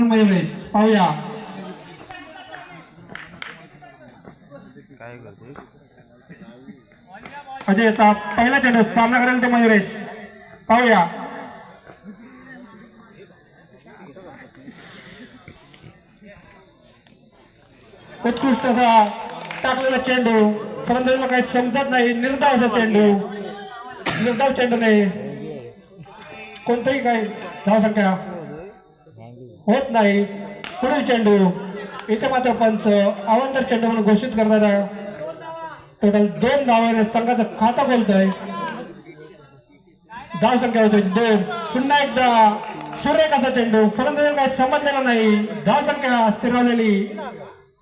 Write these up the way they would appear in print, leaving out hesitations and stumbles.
सामनाकडून मयुरेश पाहूया काय करते अजय येता पहिला चेंडू सामना करेल तो मयुरेश पाहूया उत्कृष्ट असा टाकलेला चेंडू फलंदाजीला काही समजत नाही निर्धाव असा चेंडू निर्धाव चेंडू नाही कोणतंही काही धावसंख्या होत नाही पुढील चेंडू इथे मात्र पंच अवांतर चेंडू म्हणून घोषित करताना टोटल 2 धावाने संघाचं खाता बोलतोय धाव संख्या होते 2 पुन्हा एकदा सूर्यकाचा चेंडू फलंदाजीला काही समजलेला नाही धाव संख्या स्थिरावलेली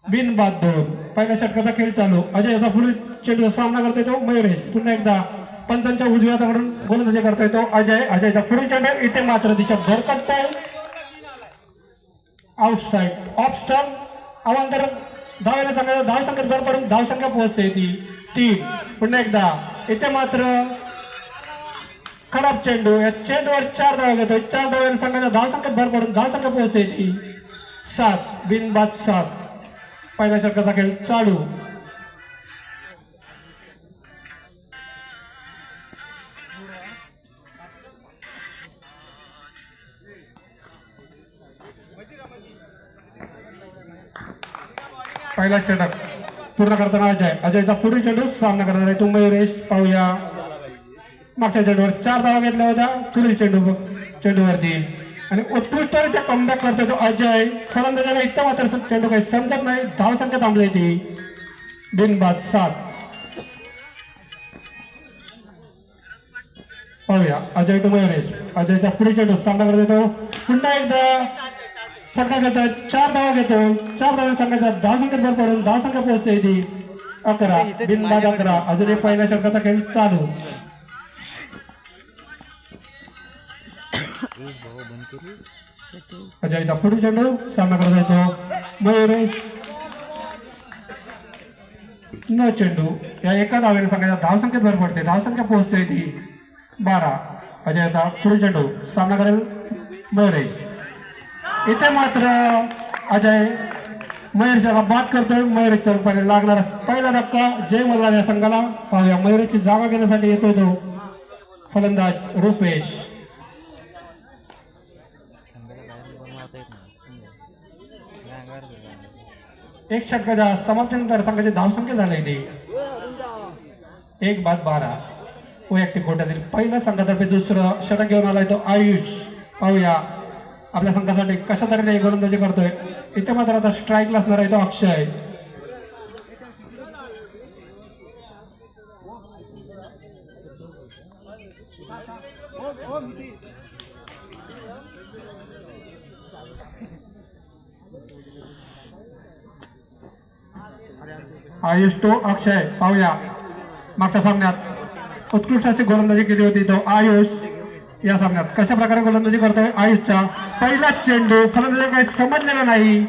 बिनबाद 2 पहिल्या षटकाचा खेळ चालू अजय याचा पुढील चेंडूचा सामना करतोय तो मयुरेश पुन्हा एकदा पंचांच्या उजव्या हाताकडून गोलंदाजी करतोय तो अजयचा पुढील चेंडू इथे मात्र दिशा भरकटतोय आउटसाइड ऑफ स्टंप अवांतर धावायला सांगायला धाव संख्येत भर पडून धाव संख्या पोहोचते ती 3 पुन्हा एकदा इथे मात्र खराब चेंडू या चेंडूवर 4 धावा घेतोय 4 धावायला सांगायला धाव संख्येत भर पडून धाव संख्या पोहोचते ती 7 बिनबाद 7 पहिल्या षटकाचा खेळ चालू पहिला षटक पूर्ण करताना अजयचा पुढील चेंडू सामना करणार आहे तो मयुरेश पाहूया मागच्या चेंडूवर 4 धावा घेतल्या होत्या पुढील चेंडूवरती आणि उत्कृष्टरित्या कमबॅक करतोय तो अजय फलंदाजाला इतका मात्र चेंडू काही समजत नाही धाव संख्या थांबली ती बिनबाद 7 पाहूया अजय टू मयुरेश अजयचा पुढील चेंडू सामना करतोय तो पुन्हा एकदा फटका घेतोय 4 धावा घेतो 4 धावा संघाचा धाव संख्येत भर पडून धाव संख्या पोहोचते ती 11 बिनबाद 11 अजून पहिल्या षटकाचा खेळ चालू अजयचा पुढील चेंडू सामना करत येतो मयुरेश न चेंडू या एका धावेने संघाच्या धाव संख्येत भर पडते धाव संख्या पोहोचते ती 12 अजयचा पुढील चेंडू सामना करेल मयुरेश इथे मात्र अजय मयुरेशला बाद करतोय मयुरेशच्या रूपाने लागणारा पहिला धक्का जय मल्हार या संघाला पाहूया मयुरेशची जागा घेण्यासाठी येतोय तो फलंदाज रुपेश एक षटकाच्या समाप्तीनंतर संघाची धावसंख्या झाली ती 1/12 वैयक्तिक कोट्यातील पहिला संघातर्फे दुसरं षटक घेऊन आलाय तो आयुष पाहूया आपल्या संघासाठी कशा तऱ्हेने गोलंदाजी करतोय इथे मात्र आता स्ट्राईकला असणार आहे तो अक्षय आयुष तो अक्षय पाहूया मागच्या सामन्यात उत्कृष्ट अशी गोलंदाजी केली होती तो आयुष या सामन्यात कशा प्रकारे गोलंदाजी करतोय आयुषचा पहिला चेंडू फलंदाजी काही समजलेला नाही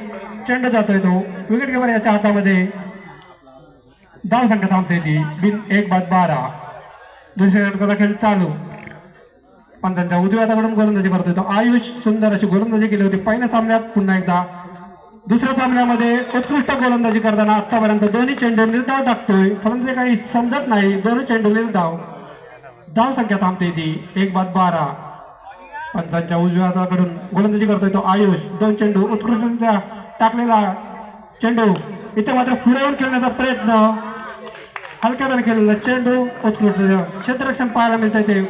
चेंडू जातोय तो विकेट किपर याच्या हातामध्ये धाव संख्या थांबते ती बिन 1/12 दुसऱ्या षटकाचा खेळ चालू पंचांच्या उजव्या हाताकडून गोलंदाजी करतोय तो आयुष सुंदर अशी गोलंदाजी केली होती पहिल्या सामन्यात पुन्हा एकदा दुसऱ्या सामन्यामध्ये उत्कृष्ट गोलंदाजी करताना आतापर्यंत दोन्ही चेंडू निर्धाव टाकतोय फलंदाजी काही समजत नाही दोन्ही चेंडू निर्धाव धाव संख्या थांबते ती 1/12 पंचांच्या उजव्या हाताकडून गोलंदाजी करतोय तो आयुष 2 चेंडू उत्कृष्टरित्या टाकलेला चेंडू इथे मात्र पुढे येऊन खेळण्याचा प्रयत्न हलक्याने खेळलेला चेंडू उत्कृष्ट क्षेत्ररक्षण पाहायला मिळतंय ते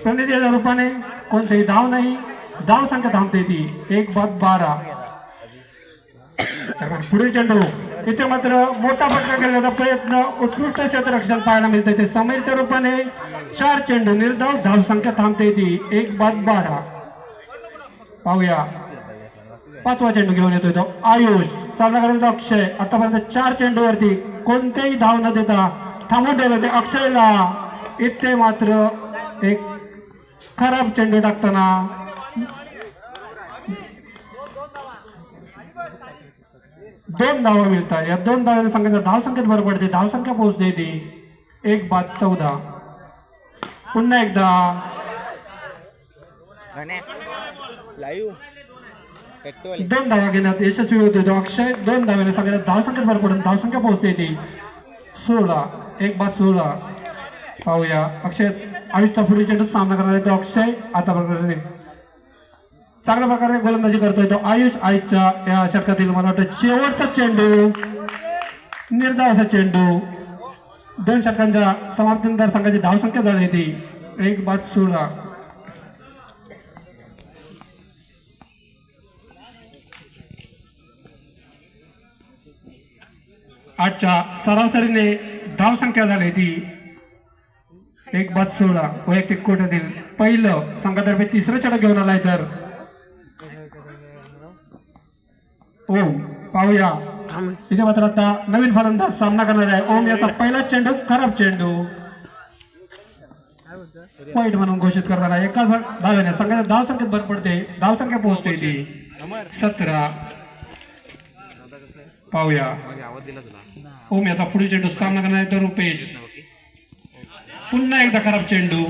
प्रणितीच्या रूपाने कोणतेही धाव नाही धाव संख्या थांबते ती 1/12 पुढील चेंडू इथे मात्र मोठा फटका खेळण्याचा प्रयत्न उत्कृष्ट क्षेत्ररक्षण पाहायला मिळते ते समीरच्या रूपाने 4 चेंडू निर्धाव धाव संख्या थांबते ती 1/12 पाहूया 5वा चेंडू घेऊन येतोय तो आयुष सामना करेल तो अक्षय आतापर्यंत 4 चेंडूवरती कोणतेही धाव न देता थांबून ठेवलं ते अक्षयला इथे मात्र एक खराब चेंडू टाकताना 2 धावा मिळतात या 2 धावांनी संघाच्या धाव संख्येत भर पडते धाव संख्या पोहोचते ती 1/14 पुन्हा एकदा लाईव्ह 2 धावा घेण्यात यशस्वी होते तो अक्षय. 2 धाव्याने संघाच्या धावसंख्येत भर पडून धावसंख्या पोहोचते ती 16. एक बाद 16. पाहूया अक्षय आयुषचा पुढील चेंडू सामना करणार आहे तो अक्षय. आता प्रकारे चांगल्या प्रकारे गोलंदाजी करतोय तो आयुष. आयुषच्या या षटकातील मला वाटतं शेवटचा चेंडू, निर्धावाचा चेंडू. 2 षटकांच्या समाप्तीनंतर संघाची धावसंख्या झाली ती 1 बाद 16. आजच्या सरासरीने धावसंख्या झाली ती 1 बाद 16. वैयक्तिक कोट्यातील पहिलं संघातर्फे तिसरं षटक घेऊन आलाय तर ओम. पाहूया इथे मात्र आता नवीन फलंदाज सामना करणार आहे. ओम याचा पहिला चेंडू खराब चेंडू पॉईंट म्हणून घोषित करताना एका धाव्याने संघाच्या धावसंख्येत भर पडते. धावसंख्या पोहोचते ती 17. पाहूया ओम याचा पुढील चेंडू सामना करणार आहे तर रुपेश. पुन्हा एकदा खराब चेंडू.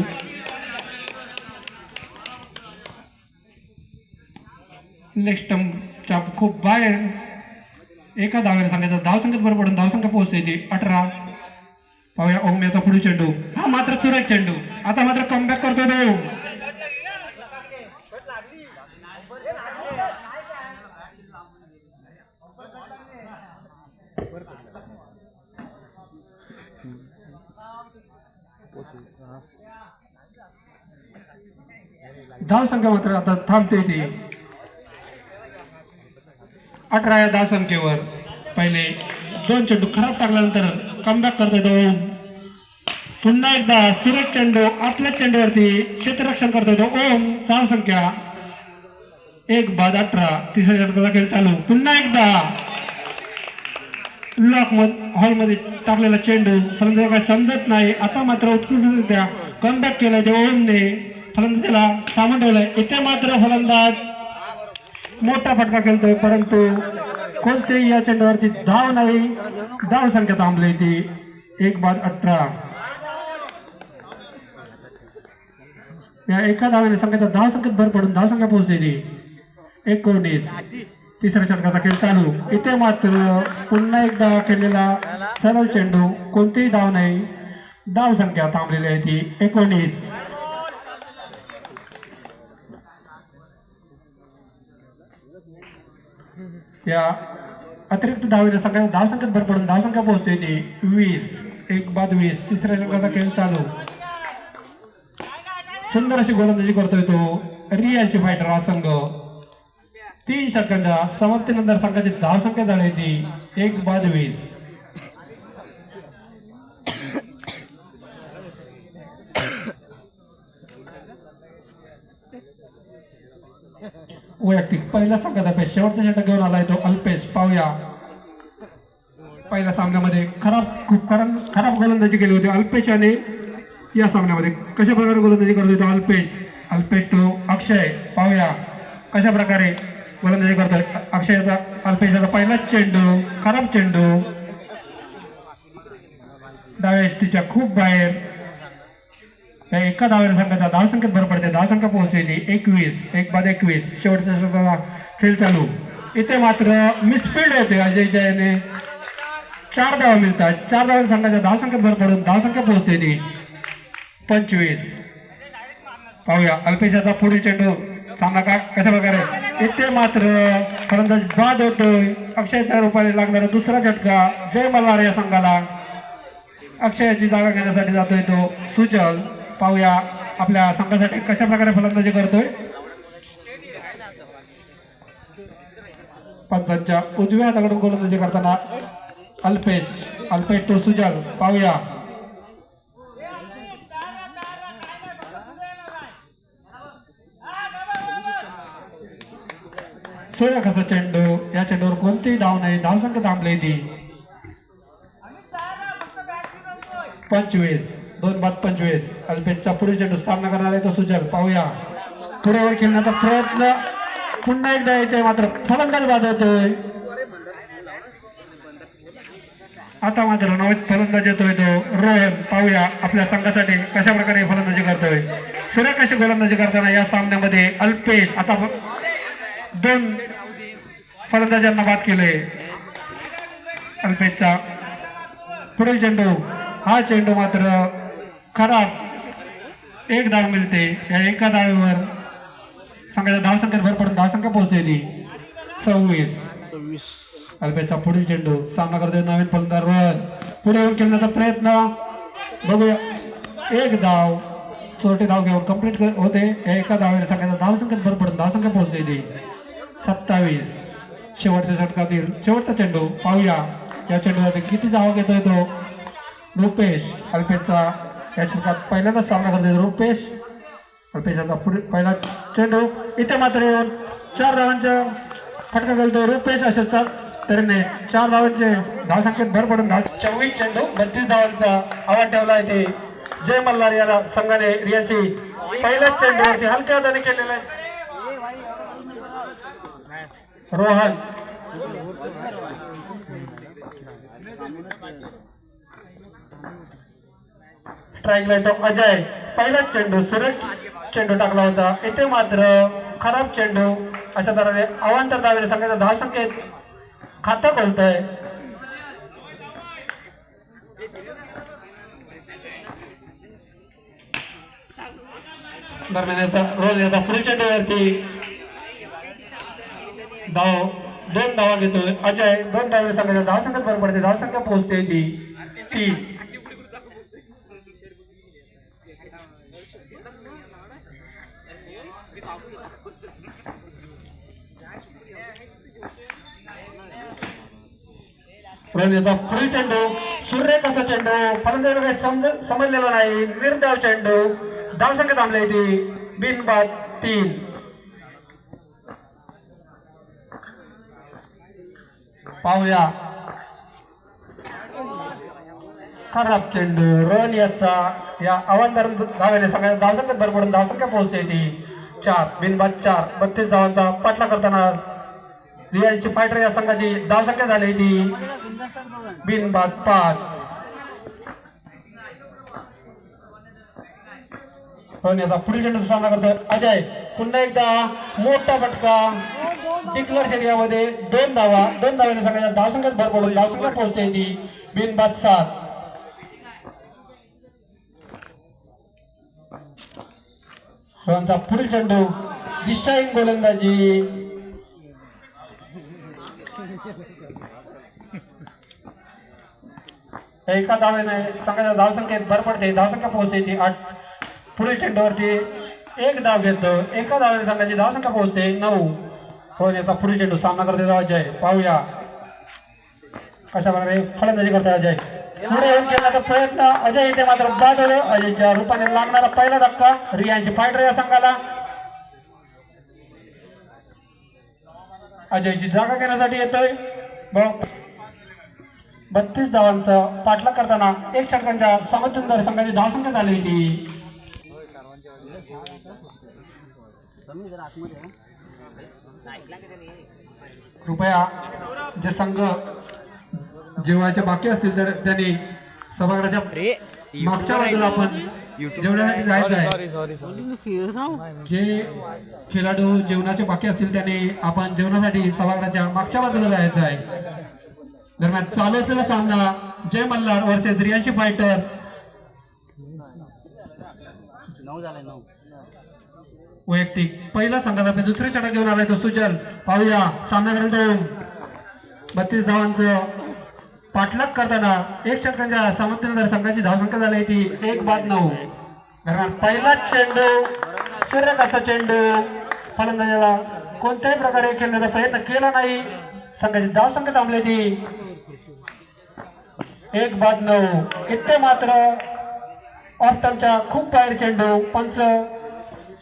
लेग स्टंपच्या खूप बाहेर एका धाव्याने सांगायचं धावसंख्येत भर पडून धावसंख्या पोहोचते ती 18. पाहूया ओम याचा पुढील चेंडू. हा मात्र सुरेख चेंडू. आता मात्र कमबॅक करतो तो. धावसंख्या मात्र आता थांबते ती 18 या धावसंख्येवर. पहिले 2 चेंडू खराब टाकल्यानंतर कमबॅक करतोय तो. पुन्हा एकदा सुरेख चेंडू आपल्या चेंडूवरती क्षेत्ररक्षण करतोय तो ओम. धावसंख्या 1 बाद 18. तिसऱ्या षटकाचा खेळ चालू. पुन्हा एकदा लॉक हॉलमध्ये टाकलेला चेंडू फलंदाज काय समजत नाही. आता मात्र उत्कृष्टरित्या कमबॅक केलाय ते ओमने. फलंदाजाला सामान ठेवलंय. इथे मात्र फलंदाज मोठा फटका खेळतोय परंतु कोणतेही या चेंडूवरती धाव नाही. धाव संख्या थांबली ती 1 बाद 18. या एका धावेने संघाच्या धाव संख्येत भर पडून धावसंख्या पोहोचलेली 19. तिसऱ्या षटकाचा खेळ चालू. इथे मात्र पुन्हा एकदा खेळलेला सरळ चेंडू कोणतीही धाव नाही. धाव संख्या थांबलेली आहे ती 19. या अतिरिक्त धावेने सगळ्या धावसंख्येत भर पडून धावसंख्या पोहोचते ती 20. 1 बाद 20. तिसऱ्या षटकाचा खेळ चालू. सुंदर अशी गोलंदाजी करतोय तो रिअलची फायटर हा संघ. 3 षटकांच्या समाप्तीनंतर संघाची धावसंख्या झाली ती 1 बाद 20. वैयक्तिक पहिला संघातर्फे शेवटचा षटक घेऊन आलाय तो अल्पेश. पाहूया पहिल्या सामन्यामध्ये खूप खराब गोलंदाजी केली होती अल्पेशाने. या सामन्यामध्ये कशा प्रकारे गोलंदाजी करतोय तो अल्पेश. अल्पेश तो अक्षय. पाहूया कशा प्रकारे गोलंदाजी करतोय अक्षयचा. अल्पेशाचा पहिला चेंडू खराब चेंडू डाव्या एसटीच्या खूप बाहेर. एका धावेने संघाच्या धावसंख्येत भर पडते. धावसंख्या पोहोचलेली 21. 1 बाद 21. शेवटच्या षटकाचा खेळ चालू. इथे मात्र मिसफिल्ड होते अजयच्या याने. 4 धावा मिळतात. 4 धावाने संघाच्या धावसंख्येत भर पडून धावसंख्या पोहोचलेली 25. पाहूया अल्पेशाचा पुढील चेंडू सामना कशा प्रकारे. इथे मात्र फलंदाज बाद होतोय. अक्षयच्या रूपाने लागणारा दुसरा झटका जय मल्हार या संघाला. अक्षयाची जागा घेण्यासाठी जातोय तो सुजल. पाहूया आपल्या संघासाठी कशा प्रकारे फलंदाजी करतोय. पंचांच्या उजव्या हाताकडून गोलंदाजी करताना अल्पेश तो सुजल. पाहूया सूर्यखाचा चेंडू. या चेंडूवर कोणतीही धाव नाही. धावसंख्या थांबली ती 25. 2 बाद 25. अल्पेशचा पुढील चेंडू सामना करणार आहे तो सुजल. पाहूया पुढेवर खेळण्याचा प्रयत्न पुन्हा एकदा येते मात्र फलंदाज बाद होतोय. आता मात्र नवीन फलंदाज येतोय तो रोहन. पाहूया आपल्या संघासाठी कशा प्रकारे फलंदाजी करतोय. सुरेख अशी गोलंदाजी करताना या सामन्यामध्ये अल्पेश आता 2 फलंदाजांना बाद केले. अल्पेशचा पुढील चेंडू, हा चेंडू मात्र खराब. एक धाव मिळते. या एका धावेवर संघाच्या धावसंख्येत भर पडून धावसंख्या पोहोचलेली 26. अल्पेशचा पुढील चेंडू, सामना करतोय नवीन फलंदाज रोहन. पुढे येऊन खेळण्याचा प्रयत्न, बघूया. एक धाव, चोरटी धाव घेऊन कंप्लीट होते. एका धावेने संघाच्या धावसंख्येत भर पडून धावसंख्या पोहोचलेली 27. शेवटच्या षटकातील शेवटचा चेंडू पाहूया. या चेंडूवरती किती धावा घेतोय तो रुपेश. अल्पेशचा या षटकात पहिल्यांदाच सामना करतोय रुपेश. अल्पेशचा पुढे पहिला चेंडू, इथे मात्र येऊन 4 धावांचा फटका घालतो रुपेश. अशाचा तऱ्हेने 4 धावांचे धावसंख्येत भर पडून 24 चेंडू 32 धावांचा आवाज ठेवला आहे. ते जय मल्हार याला संघाने रियाची पहिल्याच चेंडूवरती हलक्या हाताने केलेला आहे. रोहन स्ट्राईकला येतो अजय. पहिलाच चेंडू सुरेश चेंडू टाकला होता. इथे मात्र खराब चेंडू. अशा तऱ्हेने अवांतर धावेने संघाच्या धावसंख्येत खातं खोलतोय. दरम्यान याचा रोज याचा पुढील चेंडूवरती धाव 2 धावा घेतोय अजय. 2 धावेने संघाच्या धावसंख्येत भर पडते. धावसंख्या पोहोचते ती 3. याचा पुढील चेंडू, सूर्य कसा चेंडू, फलंदाज काही समजलेला नाही. निर्धाव चेंडू, धावसंख्या थांबली ती बिनबाद 3. पाहूया. खराब चेंडू रन याचा. या अवांतर धावेने सगळ्या धावसंख्येत भर पडून धावसंख्या पोहोचते ती 4. बिनबाद 4. 32 धावांचा पाठला करताना रियाची फायटर या संघाची धावसंख्या झाली ती बिनबाद 5. याचा पुढील चेंडूचा सामना करतोय अजय. पुन्हा एकदा मोठा फटका. डिक्लेअर एरियामध्ये 2 धावा. 2 धावेने संघाच्या धावसंख्येत भर पडून धावसंख्या पोहोचते ती बिनबाद 7. रोहनचा पुढील चेंडू, दिशाहीन गोलंदाजी. एका धावेने संघाच्या धावसंख्येत भर पडते. धावसंख्या पोहोचते ती 8. पुढील चेंडूवरती 1 धाव घेतो. एका धावेने संघाची धावसंख्या पोहोचते 9. रोहन याचा पुढील चेंडू, सामना करतो अजय. पाहूया कशा प्रकारे फलंदाजी करतो अजय. पुढे येऊन खेळण्याचा प्रयत्न अजय. इथे मात्र बाद होतो. अजयच्या रूपाने लागणारा पहिला धक्का रियांची फायटर या संघाला. अजयची जागा घेण्यासाठी येतोय. 32 धावांचा पाठलाग करताना 1 षटकांच्या समतुल्य संघाची धावसंख्या झाली होती. कृपया जे संघ जेवणाच्या बाकी असतील तर त्यांनी सभागृहाच्या मागच्या बाजूला आपण जेवणासाठी जायचं आहे. जे खेळाडू जेवणाचे बाकी असतील त्यांनी आपण जेवणासाठी सभागृहाच्या मागच्या बाजूला जायचं आहे. दरम्यान चालू असलेला सामना जय मल्हार वर्सेस रियांशी फायटर. 9 झाले 9. वैयक्तिक पहिला संघाचा दुसरे षटक घेऊन आलाय तो सुजल. पाहूया सामना करेल 32 धावांचं पाठलाग करताना 1 षटकांच्या समतुल्य संघाची धावसंख्या झाली ती 1-9. दरम्यान पहिला चेंडू, सूर्यकाचा चेंडू. फलंदाजाला कोणत्याही प्रकारे खेळण्याचा प्रयत्न केला नाही. संघाची धावसंख्या थांबली ती 1-9. इथे मात्र ऑफ्टमच्या खूप बाहेर चेंडू. पंच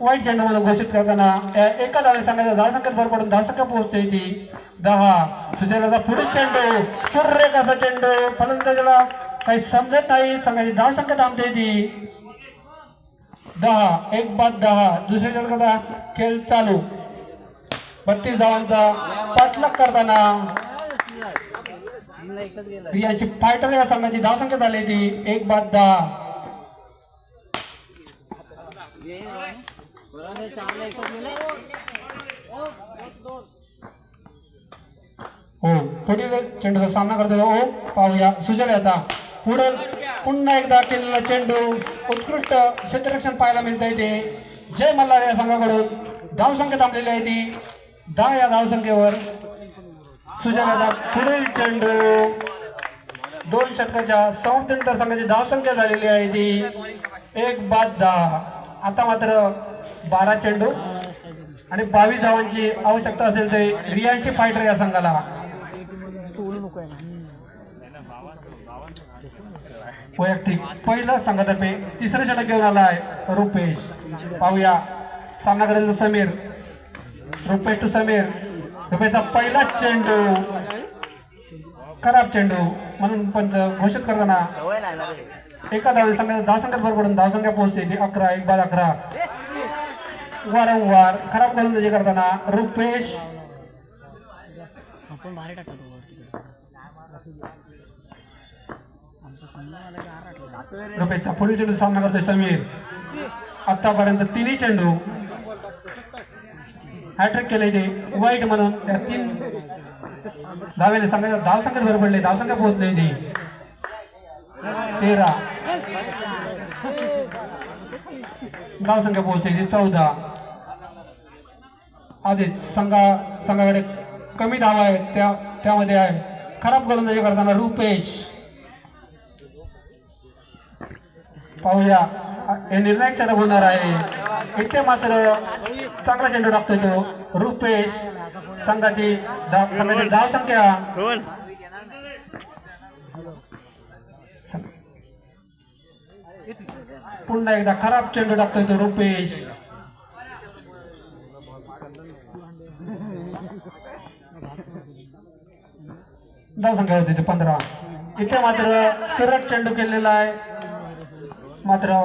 वाईट चेंडू म्हणून घोषित करताना एका धावेने संघाच्या धावसंख्येत भर पडून धावसंख्या पोहोचते ती 10. सुजलाचा पुढील चेंडू, सूर्यकाचा चेंडू. फलंदाजाला काही समजत नाही. संघाची धावसंख्या थांबते ती 10. 1-10. दुसऱ्या षटकाचा खेळ चालू. 32 धावांचा पाठलाग करताना रियाची फायटर या संघाची धावसंख्या झाली ती 1-10. हो पुढील चेंडूचा सामना करतो हो पाहूया सुजल याचा पुढे पुन्हा एकदा केलेला चेंडू उत्कृष्ट क्षेत्ररक्षण पाहायला मिळत आहे ते जय मल्हार या संघाकडून धावसंख्या थांबलेली आहे ती 10 या धावसंख्येवर सुजल याचा पुढील चेंडू 2 षटकाच्या समाप्तीनंतर संघाची धावसंख्या झालेली आहे ती 1-10 आता मात्र 12 चेंडू आणि 22 धावांची आवश्यकता असेल ते रियांशी फायटर या संघाला वैयक्तिक पहिला संघातर्फे तिसरे षटक घेऊन आला आहे रुपेश पाहूया सामना करेल समीर रुपेश टू समीर रुपेशचा पहिला चेंडू खराब चेंडू म्हणून पंच घोषित करताना एका धावसंख्या भर पडून धावसंख्या पोहोचते ती 11 1-11 वारंवार खराब गोलंदाजी करताना रुपेश रुपेशचा पुढील चेंडू सामना करतोय समीर आतापर्यंत 3 चेंडू हॅट्रिक केले ते वाईट म्हणून त्या 3 धावेने संघाच्या धावसंख्येत भर पडले धावसंख्या पोहोचले ती 13 धावसंख्या पोहोचते ती 14 आधीच संघाकडे कमी धावा आहेत त्यामध्ये आहे खराब गोलंदाजी करताना रुपेश पाहूया हे निर्णायक षटक होणार आहे इथे मात्र चांगला चेंडू टाकतोय तो रुपेश संघाची धावसंख्या पुन्हा एकदा खराब चेंडू टाकतोय तो रुपेश धावसंख्या होती ते 15 इथे मात्र सुरत चेंडू केलेला आहे मात्र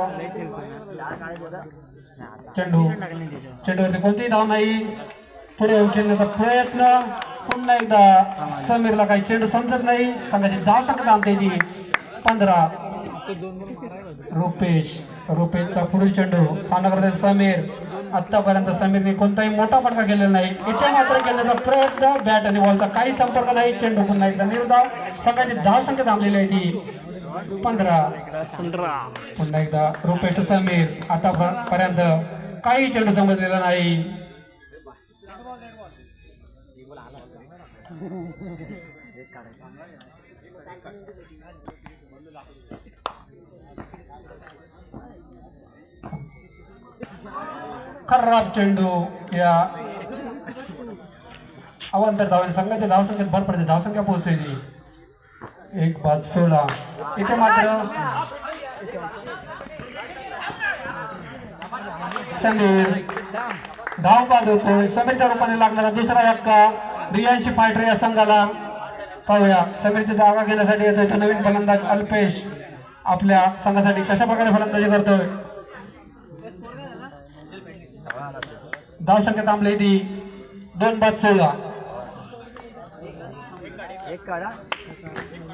चेंडूवरती कोणतीही धाव नाही पुढे येऊन खेळण्याचा प्रयत्न पुन्हा एकदा समीरला काही चेंडू समजत नाही संघाची धावसंख्या थांबते ती 15 रुपेशचा पुढील चेंडू सामना करतोय समीर आतापर्यंत समीरने कोणताही मोठा फटका केलेला नाही इथे मात्र केल्याचा प्रयत्न बॅट आणि बॉलचा काही संपर्क नाही चेंडू पुन्हा एकदा निर्धाव संघाची धावसंख्या थांबलेली आहे ती 15 पुन्हा एकदा रुपेश समीर आतापर्यंत काही चेंडू समजलेला नाही खराब चेंडू या अवांतर धावने संघाच्या धावसंख्येत भर पडते धावसंख्या पोहोचते ती 1-16 इथे मात्र समीर धाव बाद होतोय समीरच्या रूपाने लागणारा दुसरा धक्का रियांशी फायटर या संघाला पाहूया समीरची जागा घेण्यासाठी येतोय तो नवीन फलंदाज अल्पेश आपल्या संघासाठी कशा प्रकारे फलंदाजी करतोय धावसंख्या थांबली ती 2-16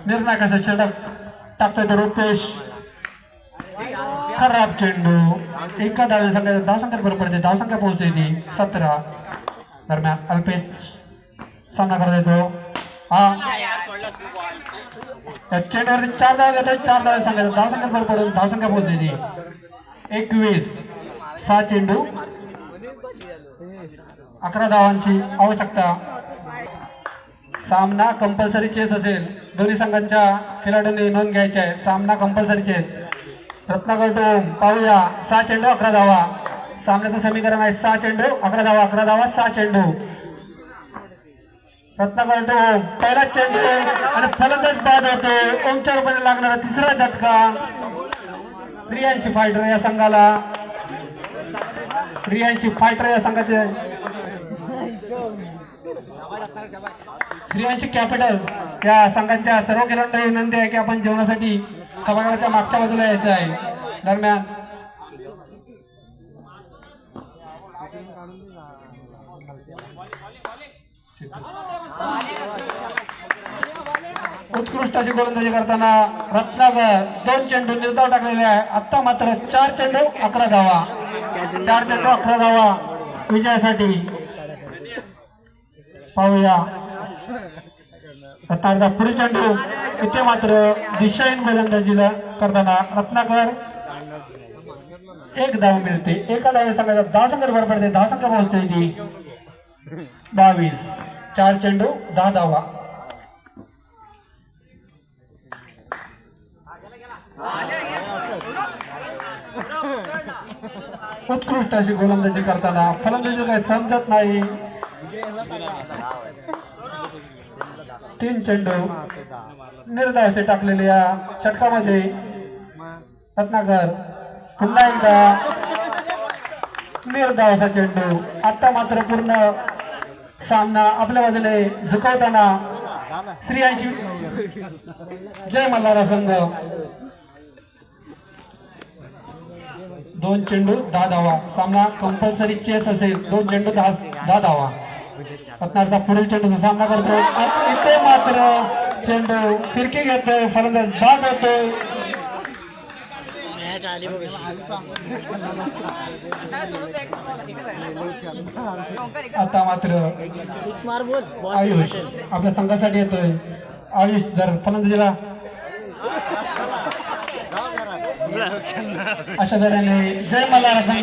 निर्णायकाचा षटक टाकतोय तो रुपेश खराब चेंडू एका धावेने संघाच्या धावसंख्येत भर पडते धावसंख्या पोहोचते ती 17 दरम्यान अल्पेश सामना करत येतो हा चेंडूवरती 4 धावा घेतोय 4 धावे संघाच्या धावसंख्येत भर पडून धावसंख्या पोहोचते ती 21 6 चेंडू 11 धावांची आवश्यकता सामना कंपल्सरी चेस असेल दोन्ही संघांच्या खेळाडूंनी नोंद घ्यायची आहे सामना कंपल्सरी चेस रत्नाकर टोम पाहूया 6 चेंडू 11 धावा सामन्याचं समीकरण आहे 6 चेंडू 11 धावा 11 धावा 6 चेंडू रत्नाकर टोम पहिला चेंडू आणि फलंदाज बाद होतो ओमच्या रूपाने लागणारा तिसरा झटका रियांशी फायटर या संघाला संघाचे रियांशी कॅपिटल या संघाच्या सर्व खेळाडूंना विनंती आहे की आपण जेवणासाठी सभागृहाच्या मागच्या बाजूला यायचं आहे दरम्यान उत्कृष्ट अशी गोलंदाजी करताना रत्नाकर 2 चेंडू निर्धाव टाकलेले आहे आता मात्र 4 चेंडू 11 धावा 4 चेंडू 11 धावा विजयासाठी पाहूया रत्नाकरचा पुढील चेंडू इथे मात्र दिशाहीन गोलंदाजीला करताना रत्नाकर एक धाव मिळते. एका धावे संघाचा धावसंख्या भर पडते. धावसंख्या पोहोचते ती 22. 4 चेंडू 10 धावा. उत्कृष्ट अशी गोलंदाजी करताना फलंदाजी काही समजत नाही. 3 चेंडू निर्धावसे टाकलेले या षटकामध्ये रत्नाकर पुन्हा एकदा निर्धावसा चेंडू. आता मात्र पूर्ण सामना आपल्या बाजूने झुकवताना स्त्रियांची जय मल्हार संघ. 2 चेंडू 10 धावा. सामना कंपल्सरी चेस असेल. 2 चेंडू 10 धावा. रत्नाकरचा पुढील चेंडूचा सामना करतो. इथे मात्र चेंडू फिरकी घेतोय. फलंदाज बाद होतोय. आता मात्र आयुष आपल्या संघासाठी येतोय. आयुष जर फलंदाजीला अशा तऱ्हेने जय मल्हार संघ